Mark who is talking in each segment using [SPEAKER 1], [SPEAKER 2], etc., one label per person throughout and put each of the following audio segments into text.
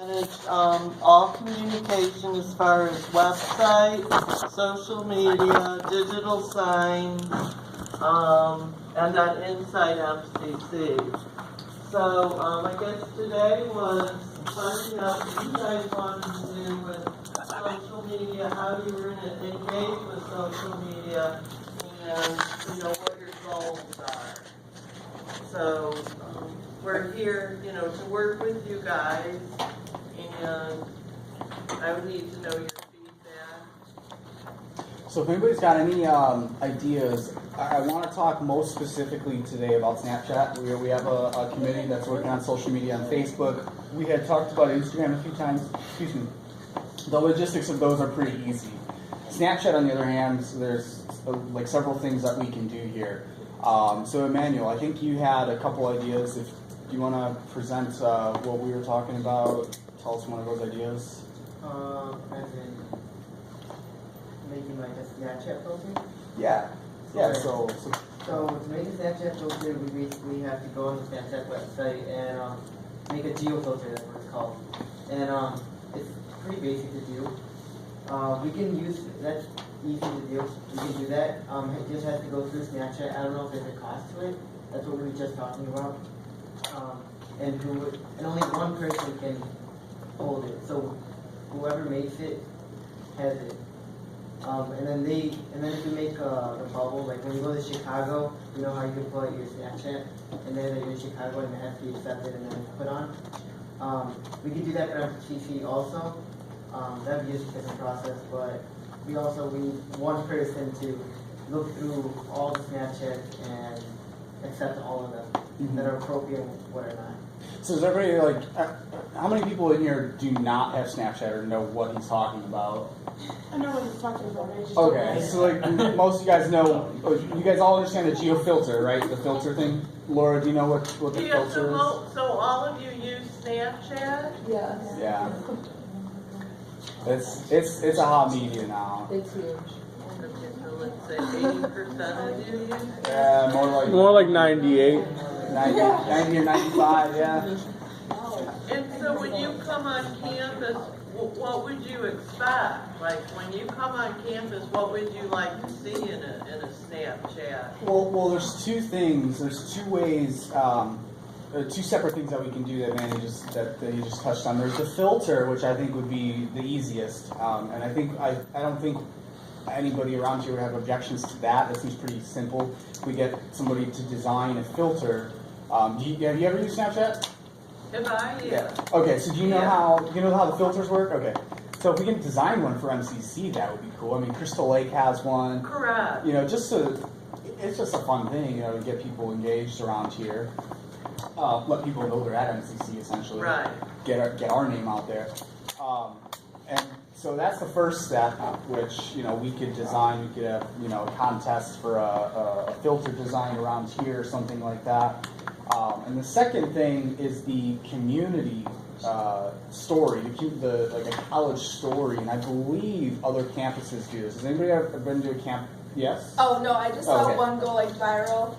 [SPEAKER 1] Manage all communication as far as website, social media, digital signs, and then inside MCC. So I guess today was finding out what you guys wanted to do with social media, how you were going to engage with social media, and what your goals are. So we're here, to work with you guys. And I would need to know your feedback.
[SPEAKER 2] So if anybody's got any ideas, I want to talk most specifically today about Snapchat. We have a committee that's working on social media on Facebook. We had talked about Instagram a few times. Excuse me. The logistics of those are pretty easy. Snapchat, on the other hand, there's like several things that we can do here. So Emmanuel, I think you had a couple ideas. If you want to present what we were talking about, tell us one of those ideas.
[SPEAKER 3] As in making like a Snapchat filter?
[SPEAKER 2] Yeah. Yeah,
[SPEAKER 3] Okay.
[SPEAKER 2] so
[SPEAKER 3] So to make a Snapchat filter, we basically have to go on the Snapchat website and make a geo filter, that's what it's called. And it's pretty basic to do. We can use, that's easy to do. We can do that. It just has to go through Snapchat. I don't know if there's a cost to it. That's what we were just talking about. And only one person can hold it. So whoever makes it has it. And then if you make the bubble, like when you go to Chicago, you know how you can put your Snapchat, and then you're in Chicago and it has to be accepted and then put on. We could do that for MCC also. That would be just a different process, but we need one person to look through all the Snapchats and accept all of them that are appropriate and what are not.
[SPEAKER 2] So is everybody how many people in here do not have Snapchat or know what he's talking about?
[SPEAKER 4] I know what he's talking about. I just
[SPEAKER 2] Okay, so most of you guys know, you guys all understand the geo filter, right? The filter thing. Laura, do you know what the
[SPEAKER 1] Yeah,
[SPEAKER 2] filter is?
[SPEAKER 1] so all of you use Snapchat?
[SPEAKER 4] Yes.
[SPEAKER 2] Yeah. It's a hot media now.
[SPEAKER 4] It's huge.
[SPEAKER 1] Okay, so let's say 80% of you use it?
[SPEAKER 2] Yeah,
[SPEAKER 5] More like 98.
[SPEAKER 2] 90 or 95, yeah.
[SPEAKER 1] And so when you come on campus, what would you expect? Like when you come on campus, what would you like to see in a Snapchat?
[SPEAKER 2] Well, there's two things. There's two ways, two separate things that we can do that Manny that you just touched on. There's the filter, which I think would be the easiest, and I don't think anybody around here would have objections to that. That seems pretty simple. If we get somebody to design a filter, have you ever used Snapchat?
[SPEAKER 1] If I, yeah.
[SPEAKER 2] Okay, so do you know how the filters work? Okay, so if we can design one for MCC, that would be cool. I mean, Crystal Lake has one.
[SPEAKER 1] Correct.
[SPEAKER 2] It's just a fun thing, to get people engaged around here. Let people know they're at MCC essentially.
[SPEAKER 1] Right.
[SPEAKER 2] Get our name out there. And so that's the first step, which we could design. We could have a contest for a filter design around here or something like that. And the second thing is the community story, like a college story, and I believe other campuses do this. Has anybody ever been to a camp? Yes?
[SPEAKER 6] Oh, no, I just saw
[SPEAKER 2] Okay.
[SPEAKER 6] one go viral.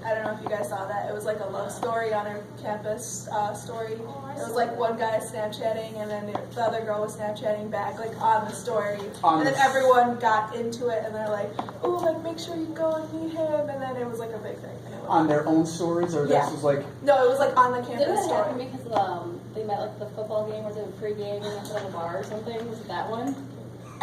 [SPEAKER 6] I don't know if you guys saw that. It was like a love story on her campus story. It was like one guy Snapchatting and then the other girl was Snapchatting back on the story. And then everyone got into it and they're like, oh, make sure you go and meet him. And then it was like a big thing.
[SPEAKER 2] On their own stories, or
[SPEAKER 6] Yeah.
[SPEAKER 2] this was like...
[SPEAKER 6] No, it was like on the
[SPEAKER 7] Didn't
[SPEAKER 6] campus
[SPEAKER 7] that happen
[SPEAKER 6] story.
[SPEAKER 7] because they met like the football game, was it a pregame and went to a bar or something? Was it that one?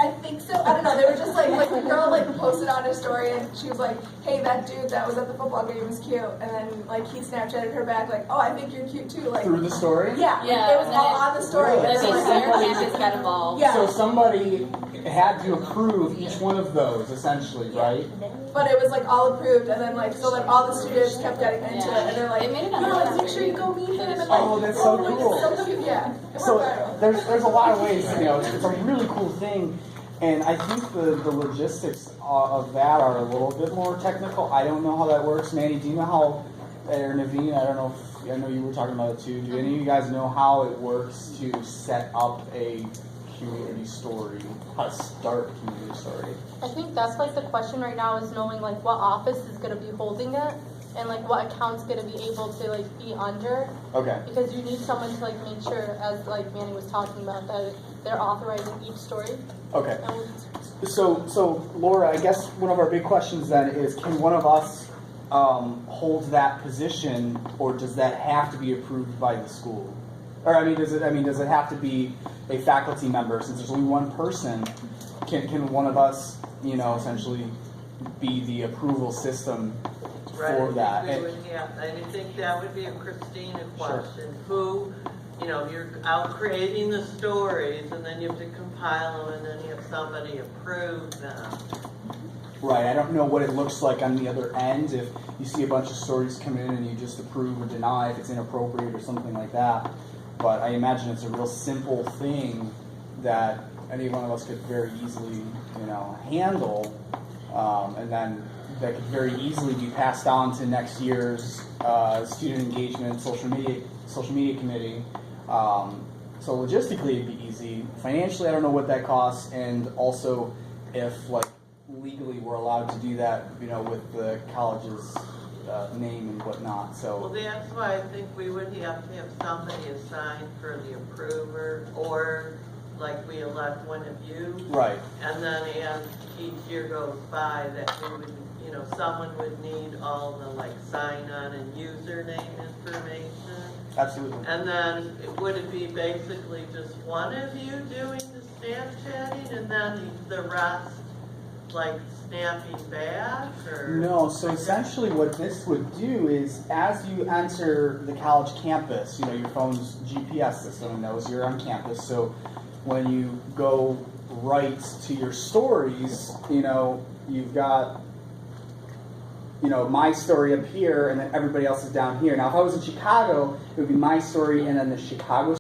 [SPEAKER 6] I think so. I don't know. They were just like the girl posted on her story and she was like, hey, that dude that was at the football game is cute. And then he Snapchatted her back oh, I think you're cute too.
[SPEAKER 2] Through the story?
[SPEAKER 6] Yeah,
[SPEAKER 7] Yeah,
[SPEAKER 6] it was
[SPEAKER 7] and
[SPEAKER 6] all
[SPEAKER 7] then
[SPEAKER 6] on the story.
[SPEAKER 7] But
[SPEAKER 6] It's
[SPEAKER 7] the
[SPEAKER 6] like-
[SPEAKER 7] entire campus got involved.
[SPEAKER 6] Yeah.
[SPEAKER 2] So somebody had to approve each one of those, essentially, right?
[SPEAKER 6] But it was all approved, and then so all the students kept getting into it, and they're like,
[SPEAKER 7] They made it on
[SPEAKER 6] no,
[SPEAKER 7] the
[SPEAKER 6] make sure you go meet him. And
[SPEAKER 2] Oh, that's so cool.
[SPEAKER 6] It's so cute, yeah. It
[SPEAKER 2] So
[SPEAKER 6] went viral.
[SPEAKER 2] there's a lot of ways, it's a really cool thing. And I think the logistics of that are a little bit more technical. I don't know how that works. Manny, do you know how, or Naveen, I know you were talking about it too. Do any of you guys know how it works to set up a community story, how to start a community story?
[SPEAKER 4] I think that's the question right now is knowing what office is going to be holding it.
[SPEAKER 8] and like what account's gonna be able to like be under,
[SPEAKER 2] Okay.
[SPEAKER 8] because you need someone to like make sure, as like Manny was talking about, that they're authorizing each story.
[SPEAKER 2] Okay.
[SPEAKER 8] And
[SPEAKER 2] So Laura, I guess one of our big questions then is, can one of us hold that position, or does that have to be approved by the school? Or does it have to be a faculty member? Since there's only one person, can one of us, essentially be the approval system for that?
[SPEAKER 1] We would have, I think that would be a Christina question. Who, you're out creating the stories, and then you have to compile them, and then you have somebody approve them.
[SPEAKER 2] Right, I don't know what it looks like on the other end, if you see a bunch of stories come in and you just approve or deny if it's inappropriate or something like that. But I imagine it's a real simple thing that any one of us could very easily, handle, and then that could very easily be passed on to next year's student engagement social media committee. So logistically, it'd be easy. Financially, I don't know what that costs, and also if legally we're allowed to do that, with the college's name and whatnot.
[SPEAKER 1] Well,
[SPEAKER 2] So
[SPEAKER 1] that's why I think we would have to have somebody assigned for the approver, or like we elect one of you.
[SPEAKER 2] right,
[SPEAKER 1] And then as each year goes by, that we would, someone would need all the sign-on and username information.
[SPEAKER 2] absolutely.
[SPEAKER 1] And then would it be basically just one of you doing the Snapchatting, and then the rest snapping back, or?
[SPEAKER 2] No, so essentially what this would do is, as you enter the college campus, your phone's GPS system knows you're on campus, so when you go right to your stories, you've got, my story up here, and then everybody else is down here. Now, if I was in Chicago, it would be my story and then the Chicago